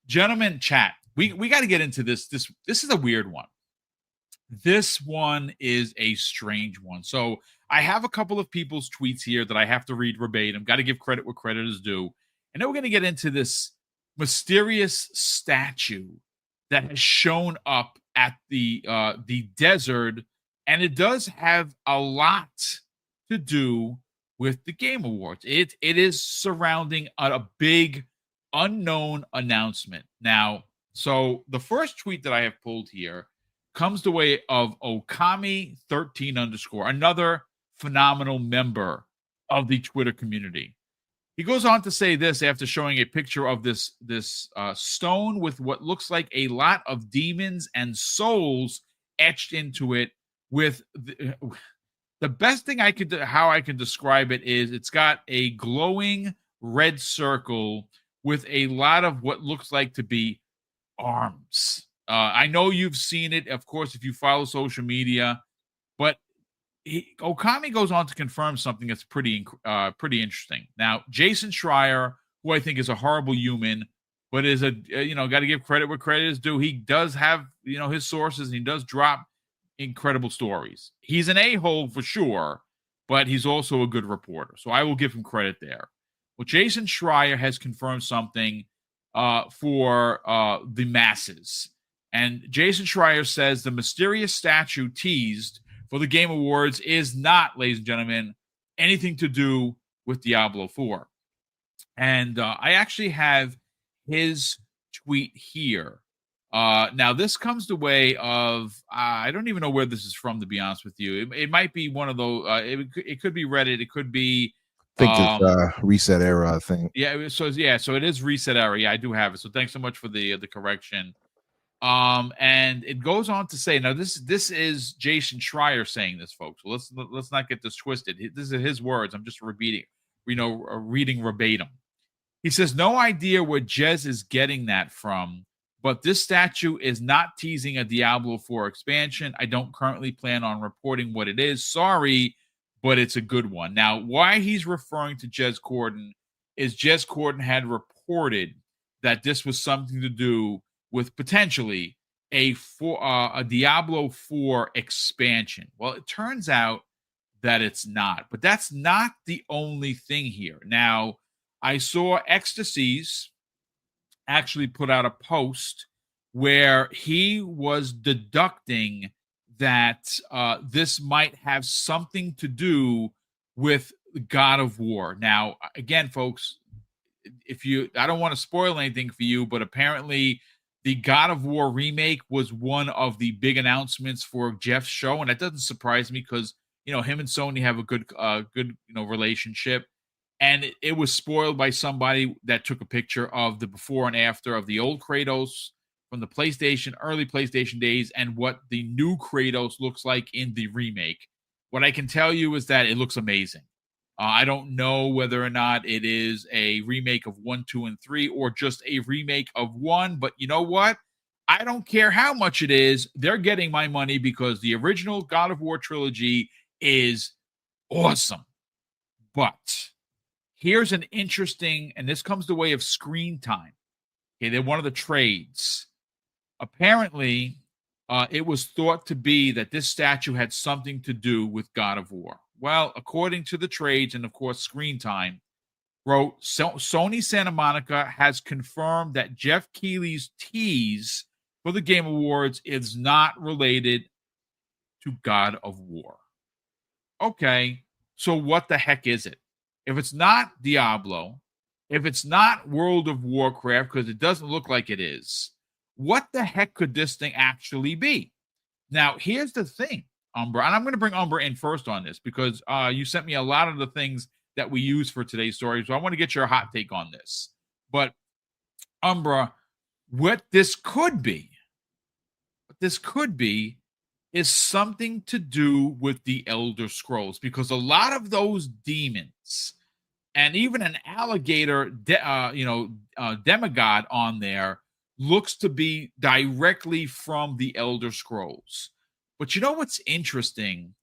Gentlemen, chat. We got to get into this. This is a weird one. This one is a strange one. So I have a couple of people's tweets here that I have to read verbatim. Got to give credit where credit is due. And then we're going to get into this mysterious statue that has shown up at the desert, and it does have a lot to do with the Game Awards. It is surrounding a big unknown announcement. Now, so the first tweet that I have pulled here comes the way of Okami13_, another phenomenal member of the Twitter community. He goes on to say this after showing a picture of this stone with what looks like a lot of demons and souls etched into it. With the best thing how I can describe it is it's got a glowing red circle with a lot of what looks like to be arms. I know you've seen it, of course, if you follow social media, but Okami goes on to confirm something that's pretty interesting. Now, Jason Schreier, who I think is a horrible human, but is got to give credit where credit is due. He does have, his sources, and he does drop incredible stories. He's an a-hole for sure, but he's also a good reporter. So I will give him credit there. Well, Jason Schreier has confirmed something for the masses. And Jason Schreier says the mysterious statue teased for the Game Awards is not, ladies and gentlemen, anything to do with Diablo 4. And I actually have his tweet here. Now, this comes the way of, I don't even know where this is from, to be honest with you. It might be one of those, it could be Reddit, it could be... I think it's Reset Era, I think. So it is Reset Era. Yeah, I do have it. So thanks so much for the correction. And it goes on to say, now this is Jason Schreier saying this, folks. So let's not get this twisted. This is his words. I'm just reading verbatim. He says, no idea where Jez is getting that from, but this statue is not teasing a Diablo 4 expansion. I don't currently plan on reporting what it is. Sorry, but it's a good one. Now, why he's referring to Jez Corden is Jez Corden had reported that this was something to do with potentially a Diablo 4 expansion. Well, it turns out that it's not. But that's not the only thing here. Now, I saw Ecstasies actually put out a post where he was deducting that this might have something to do with God of War. Now, again, folks, I don't want to spoil anything for you, but apparently the God of War remake was one of the big announcements for Jeff's show, and that doesn't surprise me because him and Sony have a good relationship, and it was spoiled by somebody that took a picture of the before and after of the old Kratos from the early PlayStation days, and what the new Kratos looks like in the remake. What I can tell you is that it looks amazing. I don't know whether or not it is a remake of 1, 2, and 3, or just a remake of 1. But you know what? I don't care how much it is. They're getting my money because the original God of War trilogy is awesome. But here's an interesting, and this comes the way of screen time. Okay, they're one of the trades. Apparently, it was thought to be that this statue had something to do with God of War. Well, according to the trades and, of course, Screen Time, wrote, Sony Santa Monica has confirmed that Jeff Keighley's tease for the Game Awards is not related to God of War. Okay, so what the heck is it? If it's not Diablo, if it's not World of Warcraft, because it doesn't look like it is, what the heck could this thing actually be? Now, here's the thing, Umbra, and I'm going to bring Umbra in first on this because you sent me a lot of the things that we use for today's story, so I want to get your hot take on this. But, Umbra, what this could be is something to do with the Elder Scrolls, because a lot of those demons and even an alligator, demigod on there looks to be directly from the Elder Scrolls. But you know what's interesting?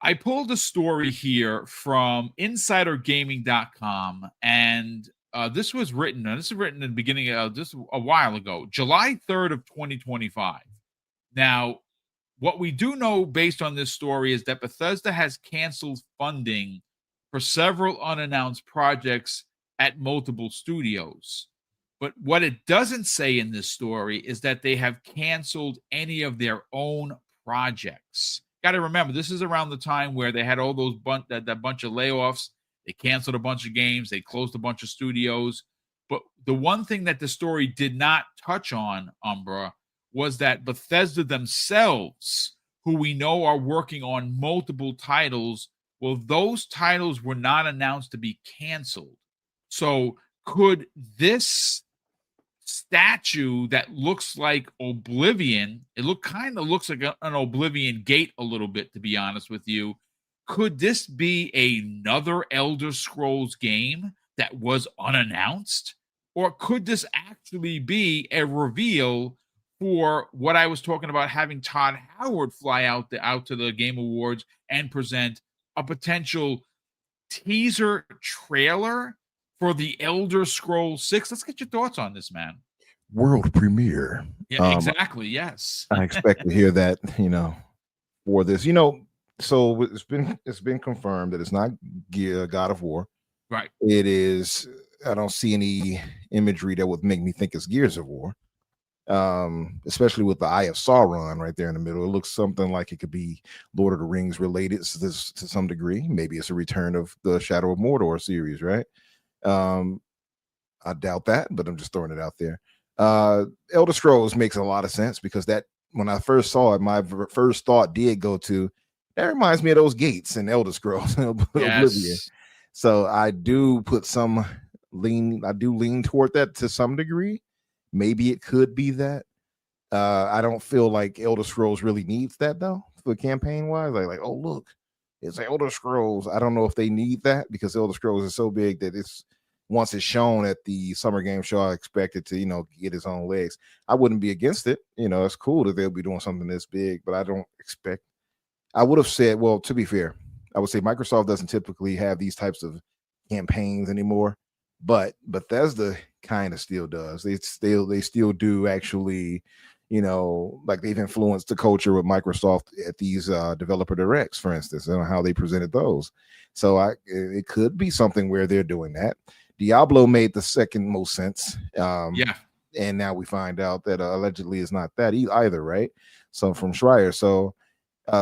I pulled a story here from InsiderGaming.com, and This was written. This is written in the beginning of just a while ago, July 3rd of 2025. Now, what we do know based on this story is that Bethesda has canceled funding for several unannounced projects at multiple studios. But what it doesn't say in this story is that they have canceled any of their own projects. Got to remember, this is around the time where they had all those that bunch of layoffs. They canceled a bunch of games. They closed a bunch of studios. But the one thing that the story did not touch on, Umbra, was that Bethesda themselves, who we know are working on multiple titles, well, those titles were not announced to be canceled. So could this statue that looks like Oblivion, it kind of looks like an Oblivion gate a little bit, to be honest with you, could this be another Elder Scrolls game that was unannounced? Or could this actually be a reveal for what I was talking about, having Todd Howard fly out to the Game Awards and present a potential teaser trailer for the Elder Scrolls 6? Let's get your thoughts on this, man. World premiere. Yeah, exactly. Yes. I expect to hear that, for this. So it's been confirmed that it's not God of War. Right. It is. I don't see any imagery that would make me think it's Gears of War. Especially with the Eye of Sauron right there in the middle. It looks something like it could be Lord of the Rings related to some degree. Maybe it's a return of the Shadow of Mordor series, right? I doubt that, but I'm just throwing it out there. Elder Scrolls makes a lot of sense because that when I first saw it, my first thought did go to, that reminds me of those gates in Elder Scrolls Oblivion. So I do lean toward that to some degree. Maybe it could be that. I don't feel like Elder Scrolls really needs that though, for campaign wise. Like, oh look, it's Elder Scrolls. I don't know if they need that because Elder Scrolls is so big that once it's shown at the Summer Game Show, I expect it to, get its own legs. I wouldn't be against it. It's cool that they'll be doing something this big, but I don't expect. I would have said, well, to be fair, I would say Microsoft doesn't typically have these types of campaigns anymore, but Bethesda kind of still does. They still do actually, like they've influenced the culture with Microsoft at these developer directs, for instance, and how they presented those. So it could be something where they're doing that. Diablo made the second most sense. And now we find out that allegedly it's not that either, right? So from Schreier. So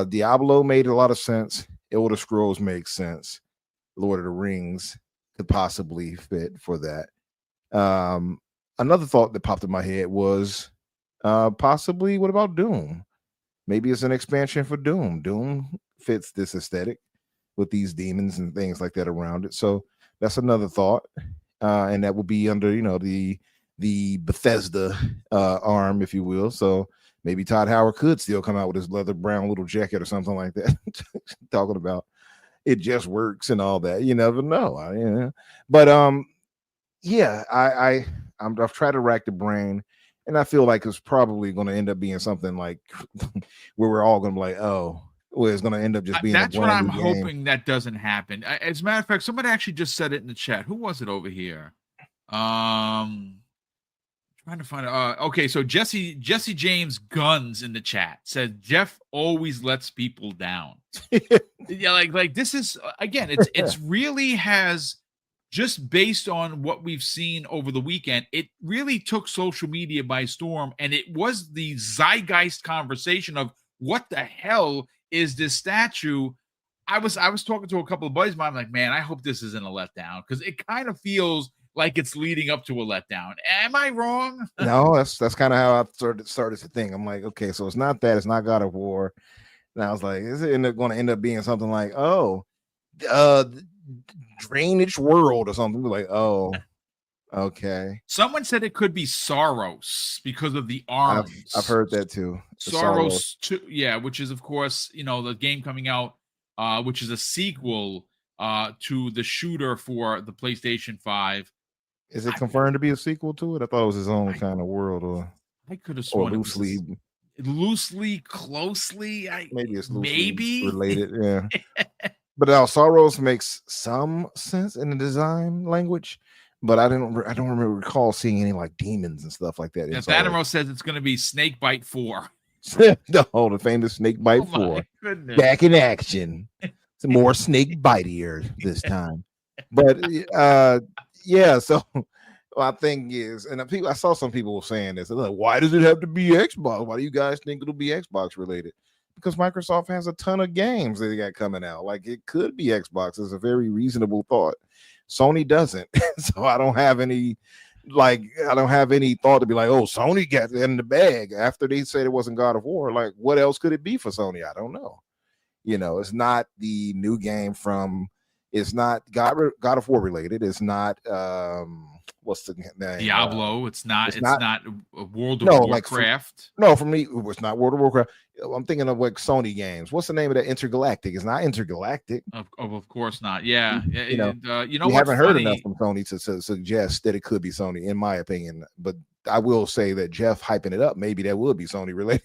Diablo made a lot of sense. Elder Scrolls makes sense. Lord of the Rings could possibly fit for that. Another thought that popped in my head was possibly, what about Doom? Maybe it's an expansion for Doom. Doom fits this aesthetic with these demons and things like that around it. So that's another thought. And that will be under, the Bethesda arm, if you will. So maybe Todd Howard could still come out with his leather brown little jacket or something like that, talking about it just works and all that. You never know. But I've tried to rack the brain, and I feel like it's probably going to end up being something like where we're all going to be like, oh, well, it's going to end up just being. That's what I'm hoping that doesn't happen. As a matter of fact, somebody actually just said it in the chat. Who was it over here? Trying to find it. Okay, so Jesse James Guns in the chat said Jeff always lets people down. Yeah, like this is again, it's really has, just based on what we've seen over the weekend, it really took social media by storm, and it was the zeitgeist conversation of what the hell is this statue. I was talking to a couple of buddies of mine. I'm like, man, I hope this isn't a letdown, because it kind of feels like it's leading up to a letdown. Am I wrong? No, that's kind of how I started to think. I'm like, okay, so it's not that, it's not God of War. And I was like, is it going to end up being something like, Drainage World or something? Like, oh, okay. Someone said it could be Soros because of the arms. I've heard that too. Soros 2, yeah, which is of course, the game coming out, which is a sequel to the shooter for the PlayStation 5. Is it confirmed to be a sequel to it? I thought it was his own kind of world, or I could have sworn loosely, closely. Maybe it's loosely related, yeah. Yeah. But now Soros makes some sense in the design language. but I don't recall seeing any like demons and stuff like that. Yeah, It's all Thanero says it's going to be Snakebite 4. the famous Snakebite Oh 4 my goodness. back in action. Some more snake bitier this time. But yeah, so my thing is, and I saw some people were saying this. Like, why does it have to be Xbox? Why do you guys think it'll be Xbox related? Because Microsoft has a ton of games that they got coming out. Like it could be Xbox. It's a very reasonable thought. Sony doesn't, so I don't have any thought to be like, oh, Sony got it in the bag after they said it wasn't God of War. Like, what else could it be for Sony? I don't know. It's not the new game from. It's not God of War related. It's not what's the name? Diablo. It's not World of Warcraft. For me, it's not World of Warcraft. I'm thinking of like Sony games. What's the name of that? Intergalactic. It's not Intergalactic. Of course not. Yeah. We haven't heard enough from Sony to suggest that it could be Sony, in my opinion. But I will say that Jeff hyping it up, maybe that would be Sony related.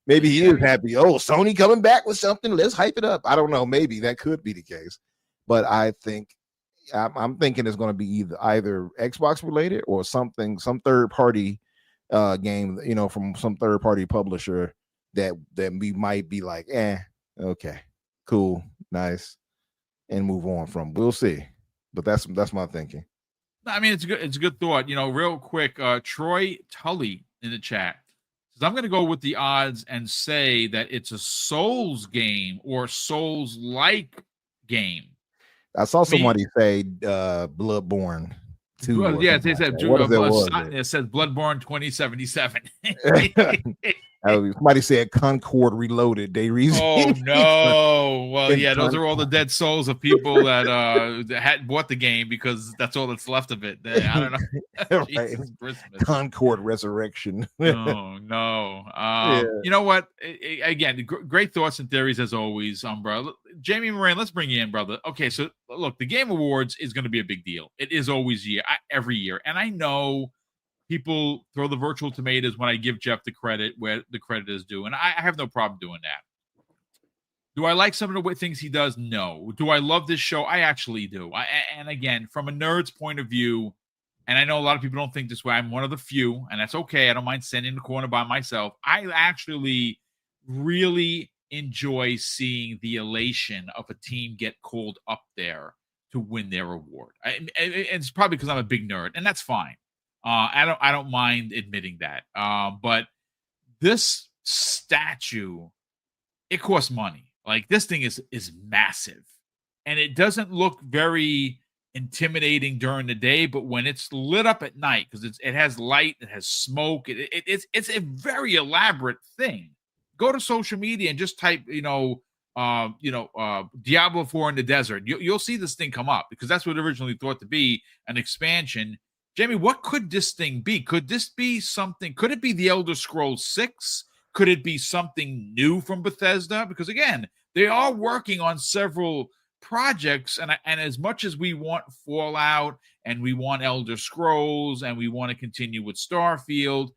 Maybe he is happy. Oh, Sony coming back with something. Let's hype it up. I don't know. Maybe that could be the case. But I think I'm thinking it's going to be either Xbox related or some third party game, from some third party publisher that we might be like, okay, cool, nice, and move on from. We'll see. But that's my thinking. I mean, it's a good thought. Real quick, Troy Tully in the chat says, I'm going to go with the odds and say that it's a Souls game or Souls-like game. I saw somebody say Bloodborne 2. Well, yeah, they said it says Bloodborne 2077. Somebody said Concord Reloaded. Oh no! Well, yeah, those are all the dead souls of people that hadn't bought the game because that's all that's left of it. I don't know. Right. Concord Resurrection. No. You know what? Again, great thoughts and theories as always, brother. Jamie Moran, let's bring you in, brother. Okay, so look, the Game Awards is going to be a big deal. It is always every year, and I know people throw the virtual tomatoes when I give Jeff the credit where the credit is due, and I have no problem doing that. Do I like some of the things he does? No. Do I love this show? I actually do. And again, from a nerd's point of view, and I know a lot of people don't think this way, I'm one of the few, and that's okay. I don't mind sitting in the corner by myself. I actually really enjoy seeing the elation of a team get called up there to win their award. It's probably because I'm a big nerd, and that's fine. I don't mind admitting that. But this statue, it costs money. Like this thing is massive, and it doesn't look very intimidating during the day, but when it's lit up at night, because it has light, it has smoke, it's a very elaborate thing. Go to social media and just type, Diablo 4 in the desert. You'll see this thing come up because that's what it originally thought to be, an expansion. Jamie, what could this thing be? Could this be something? Could it be the Elder Scrolls 6? Could it be something new from Bethesda? Because again, they are working on several projects, and as much as we want Fallout and we want Elder Scrolls and we want to continue with Starfield,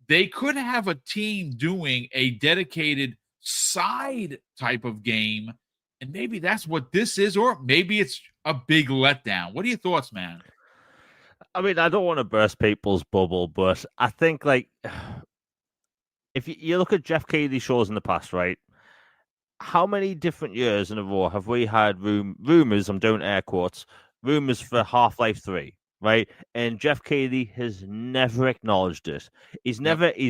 they could have a team doing a dedicated side type of game, and maybe that's what this is, or maybe it's a big letdown. What are your thoughts, man? I mean, I don't want to burst people's bubble, but I think, like, if you look at Jeff Keighley shows in the past, right? How many different years in a row have we had rumors, I'm doing air quotes, rumors for Half-Life 3, right? And Jeff Keighley has never acknowledged it. He's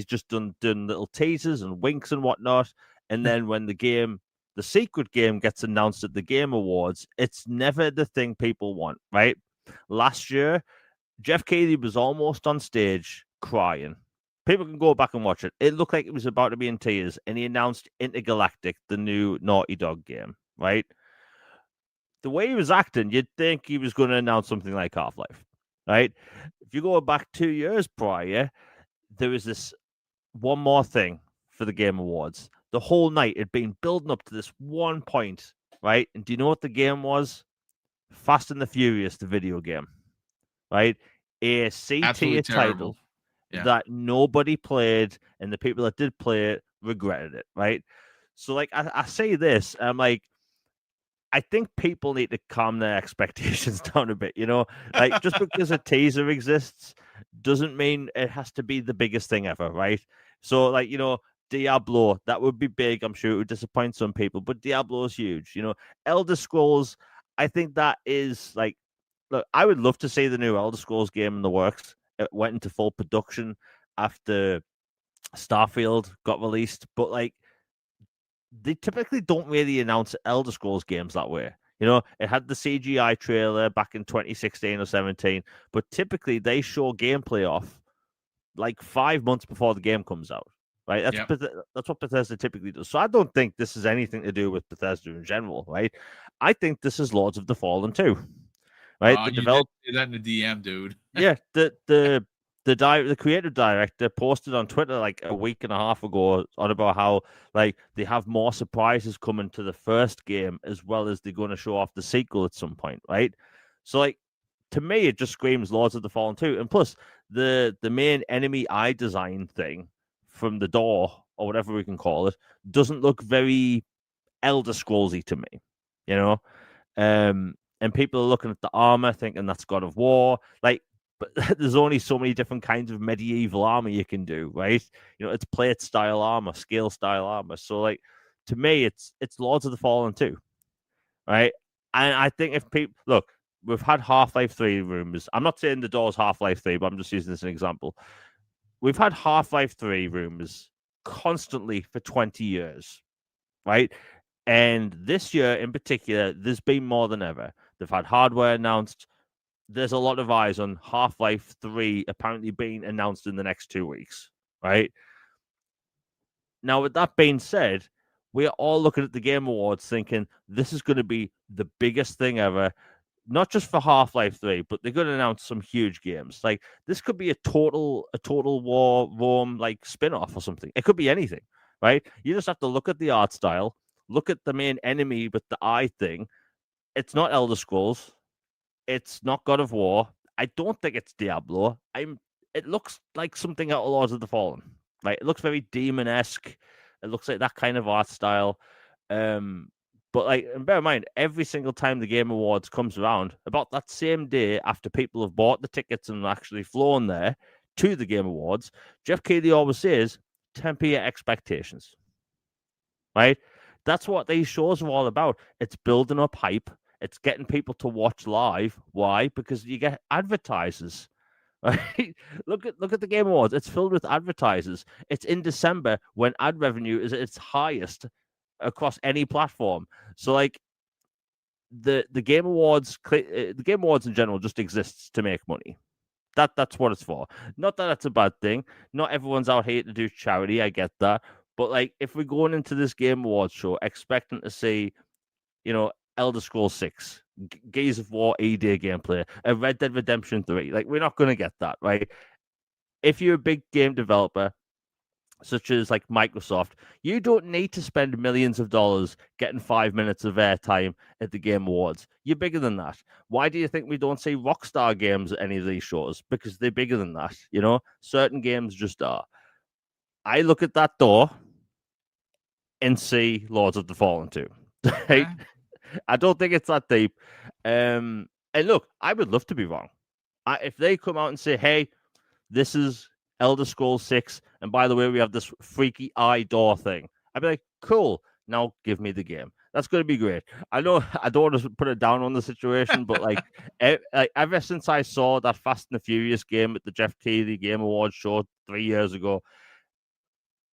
just done little teasers and winks and whatnot. And then when the secret game gets announced at the Game Awards, it's never the thing people want, right? Last year, Jeff Keighley was almost on stage crying. People can go back and watch it. It looked like it was about to be in tears, and he announced Intergalactic, the new Naughty Dog game, right? The way he was acting, you'd think he was going to announce something like Half-Life, right? If you go back 2 years prior, there was this one more thing for the Game Awards. The whole night had been building up to this one point, right? And do you know what the game was? Fast and the Furious, the video game, right? A C-tier title that nobody played, and the people that did play it regretted it, right? So, like, I say this, I'm like, I think people need to calm their expectations down a bit, you know? Like, just because a teaser exists doesn't mean it has to be the biggest thing ever, right? So, like, you know, Diablo, that would be big. I'm sure it would disappoint some people, but Diablo is huge. You know, Elder Scrolls, I think that is like, look, I would love to see the new Elder Scrolls game in the works. It went into full production after Starfield got released, but like, they typically don't really announce Elder Scrolls games that way. You know, it had the CGI trailer back in 2016 or 17, but typically they show gameplay off like 5 months before the game comes out. Right, that's what Bethesda typically does. So I don't think this is anything to do with Bethesda in general, right? I think this is Lords of the Fallen 2. Right, you did say that in the DM, dude. Yeah, the creative director posted on Twitter like a week and a half ago on about how like they have more surprises coming to the first game as well as they're going to show off the sequel at some point, right? So like to me, it just screams Lords of the Fallen 2. And plus, the main enemy eye design thing from the door or whatever we can call it doesn't look very Elder Scrollsy to me, you know. And people are looking at the armor thinking that's God of War, like. But there's only so many different kinds of medieval armor you can do, right? You know, it's plate style armor, scale style armor. So, like, to me, it's Lords of the Fallen 2, right? And I think if people look, we've had Half-Life 3 rumors. I'm not saying the door's Half-Life 3, but I'm just using this as an example. We've had Half-Life 3 rumors constantly for 20 years, right? And this year in particular, there's been more than ever. They've had hardware announced. There's a lot of eyes on Half-Life 3 apparently being announced in the next 2 weeks, right? Now, with that being said, we are all looking at the Game Awards thinking this is going to be the biggest thing ever, not just for Half-Life 3, but they're going to announce some huge games. Like, this could be a Total War Rome, like, spin-off or something. It could be anything, right? You just have to look at the art style, look at the main enemy with the eye thing. It's not Elder Scrolls. It's not God of War. I don't think it's Diablo. It looks like something out of Lords of the Fallen. Right? It looks very demon-esque. It looks like that kind of art style. But like, and bear in mind, every single time the Game Awards comes around, about that same day after people have bought the tickets and actually flown there to the Game Awards, Jeff Keighley always says, temper your expectations. Right? That's what these shows are all about. It's building up hype. It's getting people to watch live. Why? Because you get advertisers. Right? Look at the Game Awards. It's filled with advertisers. It's in December when ad revenue is at its highest across any platform. So like the Game Awards, the Game Awards in general just exists to make money. That's what it's for. Not that it's a bad thing. Not everyone's out here to do charity. I get that. But like, if we're going into this Game Awards show expecting to see, you know, Elder Scrolls 6, Gears of War ED gameplay, a Red Dead Redemption 3, like, we're not going to get that, right? If you're a big game developer, such as like Microsoft, you don't need to spend millions of dollars getting 5 minutes of airtime at the Game Awards. You're bigger than that. Why do you think we don't see Rockstar games at any of these shows? Because they're bigger than that, you know? Certain games just are. I look at that door and see Lords of the Fallen 2. Right? I don't think it's that deep. And look, I would love to be wrong. If they come out and say, hey, this is Elder Scrolls 6, and by the way, we have this freaky eye door thing, I'd be like, cool, now give me the game. That's going to be great. I know I don't want to put it down on the situation, but like, ever since I saw that Fast and the Furious game at the Jeff Keighley Game Awards show 3 years ago,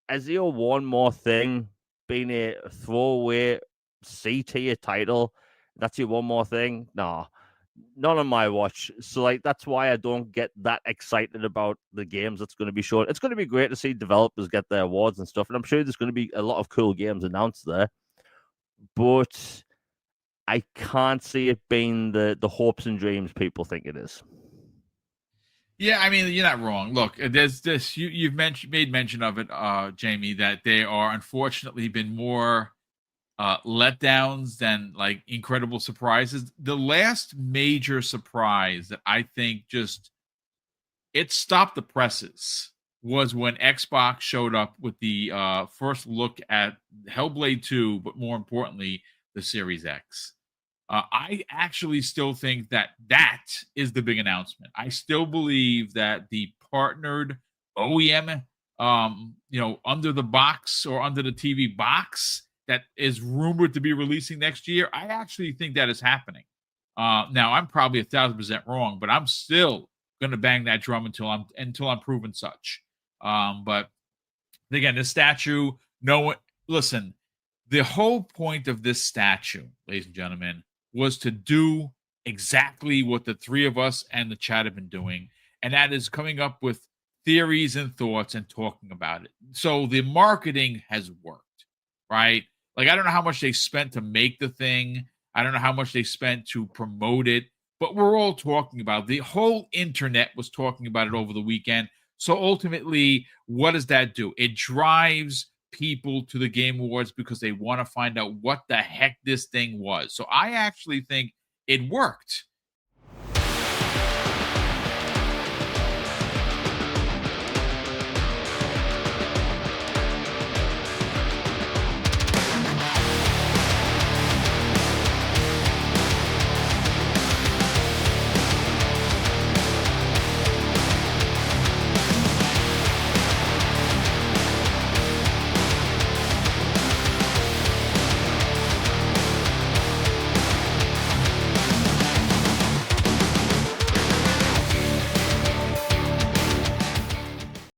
has there one more thing been a throwaway C-tier title? That's your one more thing? Nah, none on my watch. So like, that's why I don't get that excited about the games that's going to be shown. It's going to be great to see developers get their awards and stuff, and I'm sure there's going to be a lot of cool games announced there. But I can't see it being the hopes and dreams people think it is. Yeah, I mean, you're not wrong. Look, there's this. You've made mention of it, Jamie, that there are unfortunately been more letdowns than like incredible surprises. The last major surprise that I think just it stopped the presses was when Xbox showed up with the first look at Hellblade 2, but more importantly, the Series X. I actually still think that is the big announcement. I still believe that the partnered OEM, under the box or under the TV box that is rumored to be releasing next year, I actually think that is happening. Now I'm probably 1,000% wrong, but I'm still going to bang that drum until I'm proven such. But again, this statue, listen, the whole point of this statue, ladies and gentlemen, was to do exactly what the three of us and the chat have been doing, and that is coming up with theories and thoughts and talking about it. So the marketing has worked, right? Like, I don't know how much they spent to make the thing. I don't know how much they spent to promote it, but we're all talking about it. The whole internet was talking about it over the weekend. So ultimately, what does that do? It drives people to the Game Awards because they want to find out what the heck this thing was. So I actually think it worked.